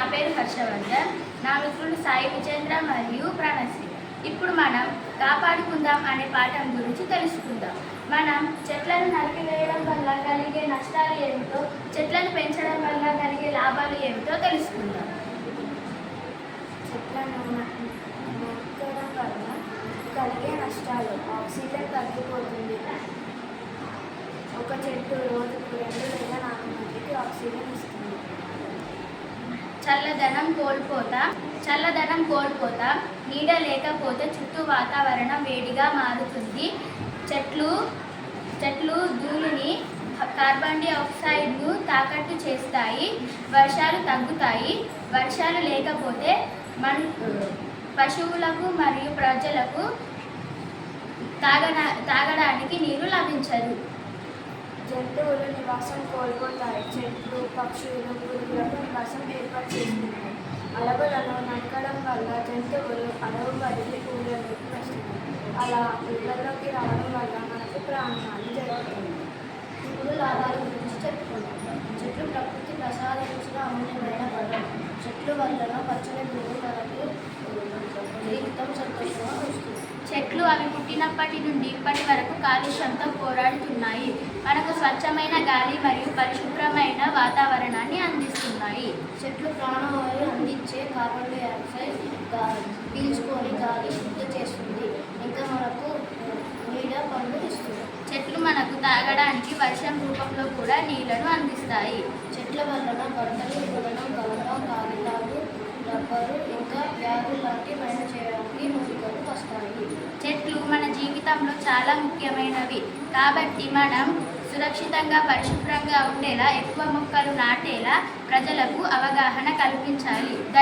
నా పేరు హర్షవర్ధన్, నా మిత్రులు సాయి విజేంద్ర మరియు ప్రణశ్రీ. ఇప్పుడు మనం కాపాడుకుందాం అనే పాఠం గురించి తెలుసుకుందాం. మనం చెట్లను నరికివేయడం వల్ల కలిగే నష్టాలు ఏమిటో, చెట్లను పెంచడం వల్ల కలిగే లాభాలు ఏమిటో తెలుసుకుందాం. చెట్లను నరకడం వల్ల కలిగే నష్టాలు: ఆక్సిజన్ తగ్గిపోతుంది. ఒక చెట్టు రోజుకు 2 లేదా 4 మందికి ఆక్సిజన్ ఇస్తుంది. చల్లదనం కోల్పోతా, నీడ లేకపోతే చుట్టూ వాతావరణం వేడిగా మారుతుంది. చెట్లు ధూళిని, కార్బన్ డైఆక్సైడ్ను తాకట్టు చేస్తాయి. వర్షాలు తగ్గుతాయి. వర్షాలు లేకపోతే పశువులకు మరియు ప్రజలకు తాగడానికి నీరు లభించదు. జంతువులు నివాసం కోల్పోతాయి. చెట్లు, పక్షులు, పురుగులకు నివాసం ఏర్పాటు చేస్తున్నాయి. అడవులను నరకడం వల్ల జంతువులు అడవు వదిలి ఊళ్ళలోకి వస్తున్నాయి. అలా ఊళ్ళలోకి రావడం వల్ల మనకు ప్రాణహాని జరుగుతుంది. ఇప్పుడు లాభాల గురించి చెప్పుకుందాం. చెట్లు ప్రకృతి ప్రసాదించిన అమూల్యమైన వరం. చెట్లు వల్ల పచ్చని భూమి మనకు జీవితం సంతోషంగా వస్తుంది. చెట్లు అవి పుట్టినప్పటి నుండి ఇప్పటి వరకు కాలుష్యంతో పోరాడుతున్నాయి. మనకు స్వచ్ఛమైన గాలి మరియు పరిశుభ్రమైన వాతావరణాన్ని అందిస్తున్నాయి. చెట్లు ప్రాణవాయువు అందించే కార్బన్ డైఆక్సైడ్ పీల్చుకొని గాలి శుద్ధి చేస్తుంది. ఇంకా మనకు నీడ పండ్లు ఇస్తుంది. చెట్లు మనకు తాగడానికి వర్షం రూపంలో కూడా నీళ్లను అందిస్తాయి. చెట్ల వలన బట్టలు ఉడకడం, గంగం, కాగితాలు, రబ్బరు, ఇంకా వ్యాధులు లాంటి పని చేయడానికి మూలికలు వస్తాయి. చెట్లు మన జీవితంలో చాలా ముఖ్యమైనవి. కాబట్టి మనం సురక్షితంగా, పరిశుభ్రంగా ఉండేలా ఎక్కువ మొక్కలు నాటేలా ప్రజలకు అవగాహన కల్పించాలి.